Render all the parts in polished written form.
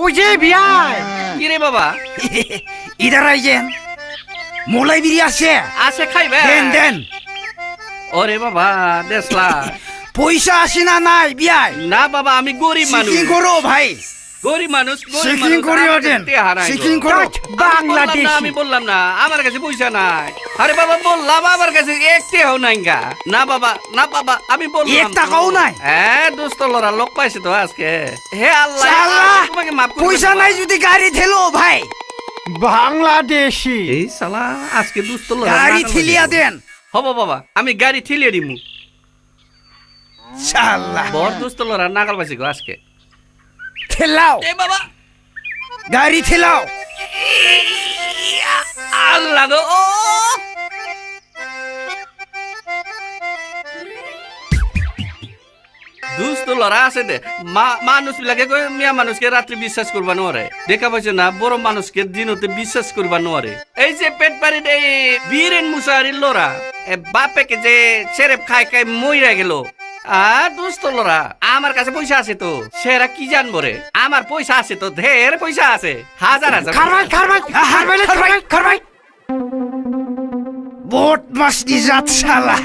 বুঝে বিয়াই কিরে বাবা ইধার আইজেন মোলাই বিড়ি আছে আছে খাইবে দেন দেন ওরে বাবা দেশলা পয়সা আসে না নাই বিয়াই না বাবা আমি গরিব মানুষ সিকিং করো ভাই গরিব মানুষ সিকিং করিও দেন সিকিং করো বাংলাদেশ আমি বললাম না আমার কাছে পয়সা নাই আরে বাবা বললাম আমার কাছে একটাও নাই গা না বাবা আমি বললাম এক টাকাও নাই হ্যাঁ দোস্ত লড়া লোক পাইছে তো আজকে হে আল্লাহ আল্লাহ তোমাকে মাফ করে পয়সা নাই যদি গাড়ি ঠেলো ভাই বাংলাদেশি এই শালা আজকে দোস্ত লড়া গাড়ি ঠেলিয়া দেন হবো বাবা আমি গাড়ি ঠেলিয়ে দিমু শালা বড় দোস্ত লড়া নাগাল পাইছে গো আজকে ঠেলাও এ বাবা গাড়ি ঠেলাও আল্লাহ গো ও দুষ্ট লড়া আছে দে মানুষ বিলাকে মিয়া মানুষকে রাত্রি বিশ্বাস করবা নোয়ারে দেখা পাইছে না বড় মানুষকে দিনতে বিশ্বাস করবা নোয়ারে এই যে পেট পারি এই বীরেন মুসারির লড়া বাপেকে যে সেরেপ খাই খাই মইরা গেল দুষ্ট লড়া আমার কাছে পয়সা আছে তো সেরা কি জানবো রে আমার পয়সা আছে তো ঢের পয়সা আছে হাজার খারবাই বট মাস দি জাত শালা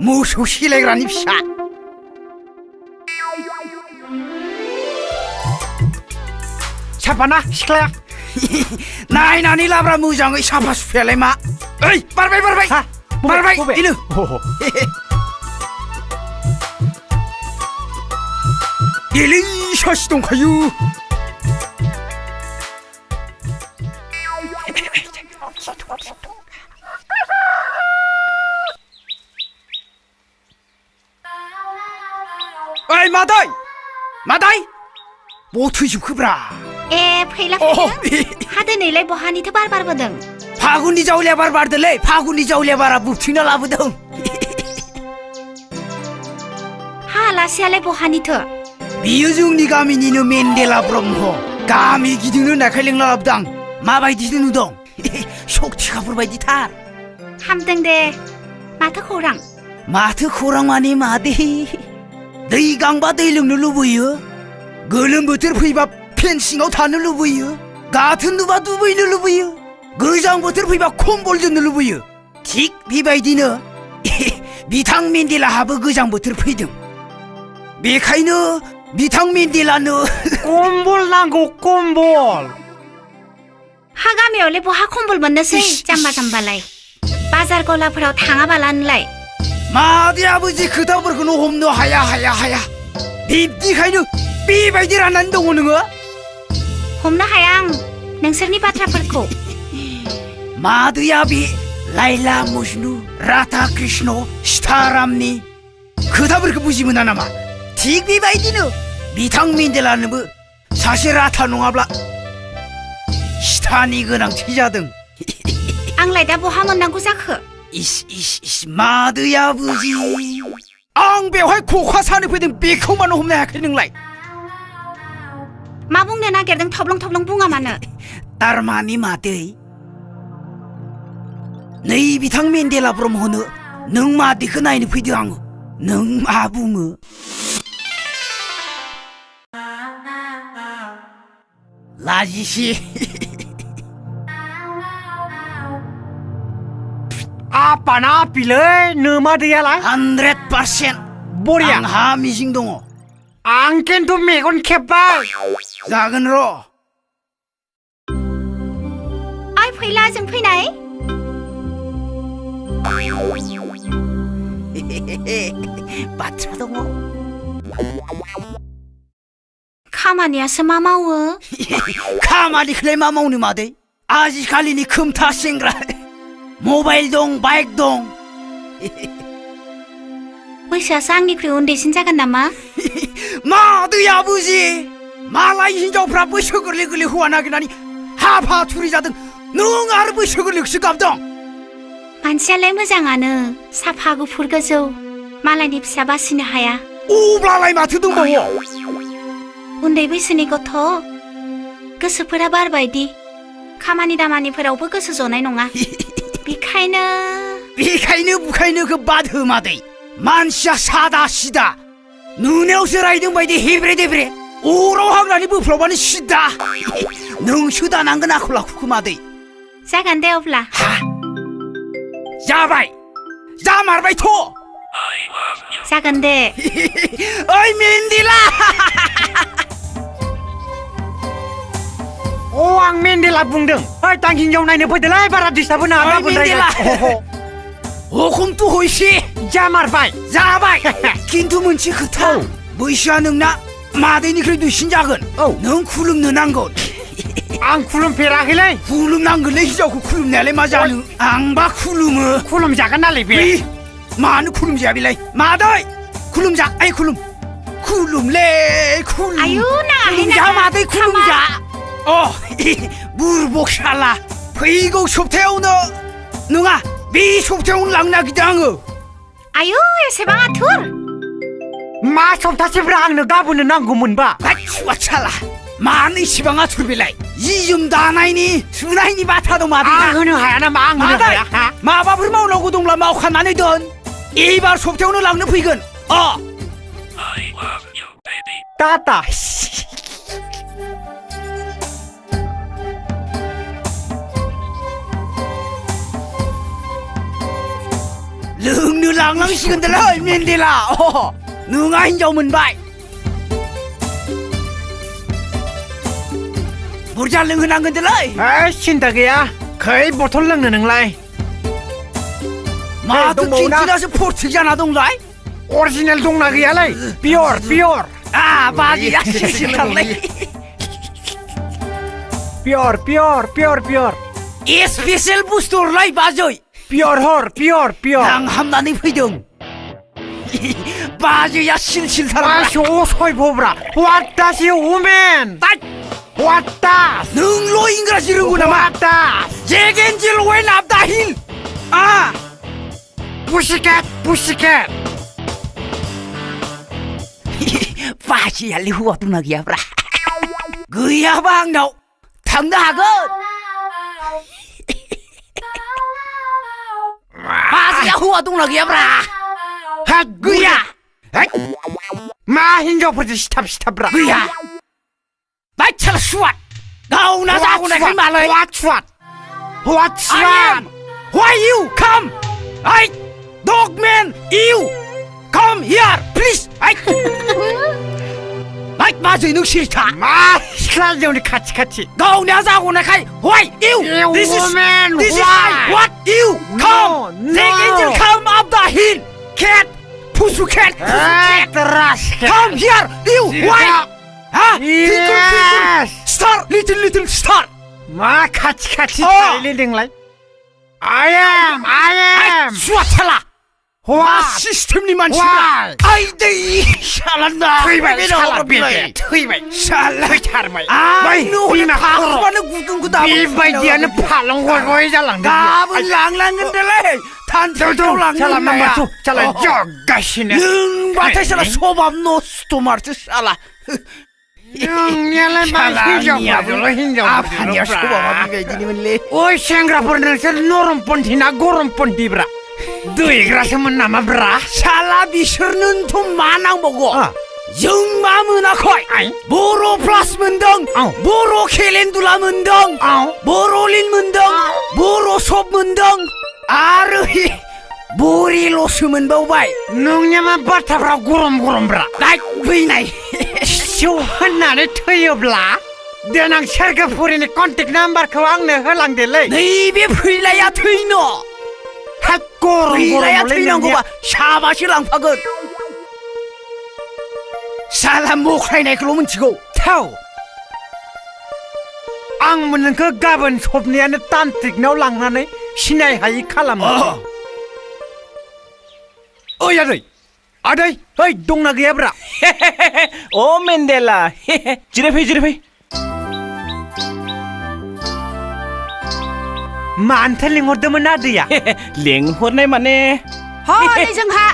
মুসু সিলেগ্রানি फिसा সাপানা সিক্লায়া नायनानै लाब्रा मोजाङै साफा सुफियालाय मा ओइ बारबाय इनो डिलिशियास दंखायो ओइ मादै बथैजोबखोब्रा ए फैला हा दिनैलाय बहानिथो बार बारबोदों फागुननि जावलिया बार बारदोलै फागुननि जावलिया बारा बुथुना लाबोदों हा आलासियालाय बहानिथो बियो जोंनि गामिनिनो मेन्देला ब्रह्म गामि गिदिंनो होननायखाय लिंना लाबोदां माबायदिथो नुदों सक्तिखाफोर बायदिथार हामदों दे माथो खौरां माने मादे दै गांबा दै लोंनो लुबैयो गोलोम बोथोर फैबा फेन सिङाव थानो लुबैयो गाथोन नुबा दुगैनो लुबैयो गोजां बोथोर फैबा कम्बल जोमनो लुबैयो थिग बेबायदिनो बिथां मेन्देलाहाबो गोजां बोथोर फैदों बेखायनो बिथां मेन्देलानो कम्बल नांगौ कम्बल हा गामियावलाय बहा कम्बल मोननोसै जाम्बा जाम्बालाय बाजार गलाफोराव थाङाबालानोलाय मादैयाबो जे खोथाफोरखौनो हमनो हाया बिब्दिखायनो बेबायदि राननानै दङ नोङो हमनो हाया आं नोंसोरनि बाथ्राफोरखौ मादैया बे लाइला मजनु राधा कृष्ण सीतारामनि खोथाफोरखौ बुजि मोना नामा थिग बेबायदिनो बिथां मेन्देलानोबो सासे राधा नङाब्ला सीतानि गोनांथि जादों आंलाय दा बहा मोननांगौ जाखो इस मादैया बुजि आं बेवहाय खखा सानो फैदों बेखौ मानो हमनो हायाखै नोंलाय मा बुंनो नागिरदों थब्लं बुङा मानो तारमाने मादै नै बिथां मेन्देला ब्रह्मनो नों मादैखौ नायनो फैदों आङो नों मा बुङो लाजिसि आपाना आपिलै नोमा दैयालाय 100% बरिया आंहा मिजिं दङ आं खिन्थु मेगन खेब्बाय जागोन र' आइ फैला जों फैनाय बाथ्रा दङ खामानियासो मा मावो खामानिखौलाय मा मावनो मादै आजिखालिनि खोमथा सेंग्रा मबाइल दं बाइक दं बैसोआसो आंनिख्रुइ उन्दैसिन जागोन नामा मादैया बुजि मालाय हिनजावफ्रा बैसो गोरलै हौवा नागिरनानै हाफा थुरि जादों नों आरो बैसो गोरलैखौसो गाबदों मानसियालाय मोजाङानो साफा गुफुर गोजौ मालायनि फिसा बासिनो हाया अब्लालाय माथो दंबावो उन्दै बैसोनि गथ' गोसोफोरा बारबायदि खामानि दामानिफोरावबो गोसो जनाय नङा बेखायनो बुखायनोखौ बाद हो मादै मानसिया सादा सिदा नुनायावसो रायदों बायदि हेब्रे देब्रे 오라고 하그라니 부풀어봐니 쉬다 능수다 난건 아콜라 쿠쿠마데 जागोन दे अब्ला जाबाय जा मारबाय थ' जागोन दे ओइ मेन्दिला आं मेन्देला बुंदों आं हिनजाव नायनो फैदोंलै बारा डिस्टार्ब होनो ओइ गाबोन मेन्देला हुकुम तु हयसे जामारबाय जाबाय खिन्थु मोनसे खोथा बैसोआ नोंना मादैनिख्रुइ दुइसिन जागोन नों खुलुमनो नांगोन आं खुलुमफेराखैलै खुलुमनांगोनलै हिनजावखौ खुलुमनायालाय मा जानो आंबा खुलुमो खुलुमजागोन नालाय बे मानो खुलुमजाया बेलाय मादै खुलुमजा आइ खुलुमलै खुलुम आयु नाङाहाय खुलुमजा मादै खुलुमजा अ बुरबक साला फैगौ सप्तायावनो नङा बे सप्तायावनो लांनो नागिरदों आङो आयु एसेबां आथुर मा सप्तासेब्रा आंनो गाबोननो नांगौमोनबा साला मानो इसिबां आथुर बेलाय जि जोम दानायनि सुनायनि बाथ्रा दं मादै आं होनो हाया नामा आं होनो मादै हाया माबाफोर मावनांगौ दंब्ला मावखानानै दोन एबार सप्तायावनो लांनो फैगोन टाटा लोंनो लांनांसिगोनदालै मेन्देला नोंहा हिनजाव मोनबाय बुरजा लोंहोनांगोनदालै सिन्था गैया खै बथल लोंनो नोंलाय माथो दंबावोना? खिन्थिनासो फरथिक जाना दंलाय अरिजिनेल दंना गैयालै पियर बाजिया सिनथारलै पियर स्पेसियेल बुस्थुलाय बाजै पियर आं हामनानै फैदों बाजैया सिलसिलथार सयबब्रा What does you woman? What does? नोंल' इंराजि रोंगौ नामा What does? जेक एन्जेल वेन आप दा हिल Pussycat बाजैयालाय हौवा दंना गैयाब्रा गैयाबा आंनाव थांनो हागोन बाजैया हौवा दंना गैयाब्रा गैया मा हिनजावफोरजों सिथाबब्रा गैया बाइचाला सुवाट गावना जागौनायखाय मालाय What Why you come dog man you come here please बाजै नों सिरि था मा सिख्ला हिनजावनि खाथि गावना जागौनायखाय why you this is what you come Jack Angel come up the hill cat pussycat come here you why Yes star little star मा खाथि थायोलै नोंलाय I am सुवाथाला What? सिस्टेमनि मानसिफ्रा आइदै सालाना थैबाय साला थैथारबाय न'आवनो गुदुंखौ दाबो बेबायदियानो फालं गय जालांदों गाबोन लांनांगोनदालै थान्थियाव लांनो जगासिनो नोंबाथाय साला सबाब नस्थ' मारसो साला नोंनियालाय मा हिनजावफोरजोंल' सबाबा बेबायदिनोमोनलै ओइ सेंग्राफोर नोंसोर नरमपन्थि ना गरमपन्थिब्रा दैग्रासोमोन नामा ब्रा साला बिसोरनोथ' मा नांबावगौ जों मा मोनाखै बर' प्लास मोनदों बर' केलेन्डुला मोनदों बर' लिन मोनदों बर' सब मोनदों आरो बरिल'सो मोनबावबाय नोंनिया मा बाथ्राफ्रा गरमब्रा फैनाय सिउ होननानै थैयोब्ला देनां सोरगोफुरिनि कन्टेक्ट नाम्बारखौ आंनो होलांदोलै नैबे फैलाया थैनो फैलाया थैनांगौबा साबासो लांफागोन साला मख्रायनायखौल' मिथिगौ थाव आं नोंखौ गाबोन सबनियानो तान्त्रिकनाव लांनानै सिनाय हायि खालामो ओइ आदै ओइ दंना गैयाब्रा ओ मेन्देला जिरायफै मानोथो लिंहरदोंमोन आदैया लेंहरनाय माने हनै जोंहा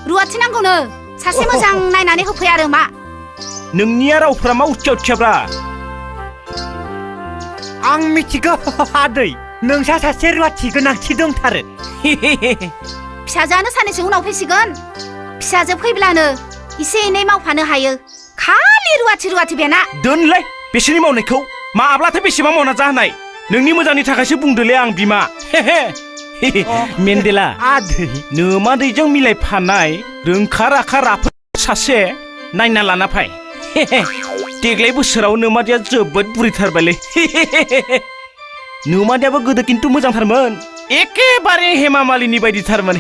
रुवाथि नांगौनो सासे मोजां नायनानै होफै आरो मा नोंनिया रावफ्रा मा उथिया आं मिथिगौ आदै नोंसा सासे रुवाथि गोनांथि दंथारो फिसाजोआनो साननैसो उनाव फैसिगोन फिसाजो फैब्लानो एसे एनै मावफानो हायो खालि रुवाथि बेना दोनलाय बिसोरनि मावनायखौ माब्लाथो बेसेबां मावना जाहोनाय नोंनि मोजांनि थाखायसो बुंदोलै आं बिमा मेन्देला आदै नोमादैजों मिलायफानाय रोंखा राखा राफोद सासे नायना लाना फाय देग्लाय बोसोराव नोमादैया जोबोद बुरिथारबायलै नोमादैयाबो गोदो खिन्थु मोजांथारमोन एखेबारे हेमा मालिनी बायदिथारमोन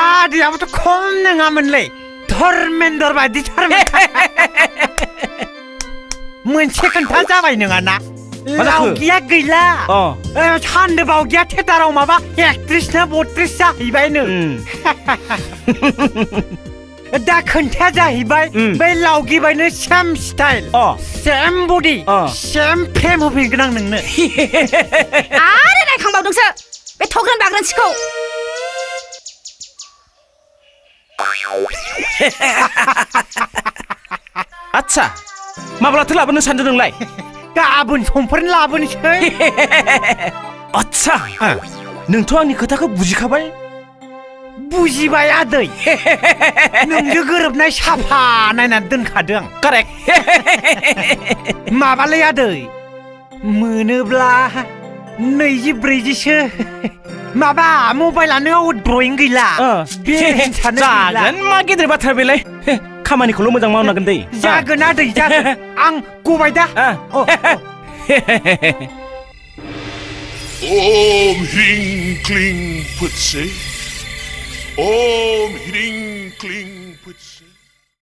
आदैयाबोथ' खम नङामोनलै धर्मेन्द्र बायदिथारमोन मोनसे खोन्था जाबाय नङाना लावगिया गैला सान्दो बावगिया थियेटाराव माबा एक्ट्रिस ना बट्रिस जाहैबायनो दा खोन्थाया जाहैबाय बै लावगिबायनो सेम स्टाइल सेम बडि सेम फ्रेम होफिनगोन आं नोंनो आरो नायखांबावदोंसो बे थग्रोन बाग्रोनसिखौ आच्छा माब्लाथो लाबोनो सानदों नोंलाय गाबोन समफोरनो लाबोनोसै आच्छा नोंथ' आंनि खोथाखौ बुजिखाबाय बुजिबाय आदै नोंजों गोरोबनाय साफा नायनानै दोनखादों कारेक्ट माबालै आदै मोनोब्ला 20-40सो माबा मबाइलानो ड्रयिं गैला जागोन मा गेदेर बाथ्रा बेलाय खामानिखौल' मोजां मावनांगोन दै जागोन आदै जागोन आं गबाय दा Om Hring Kling Putse. Om Hring Kling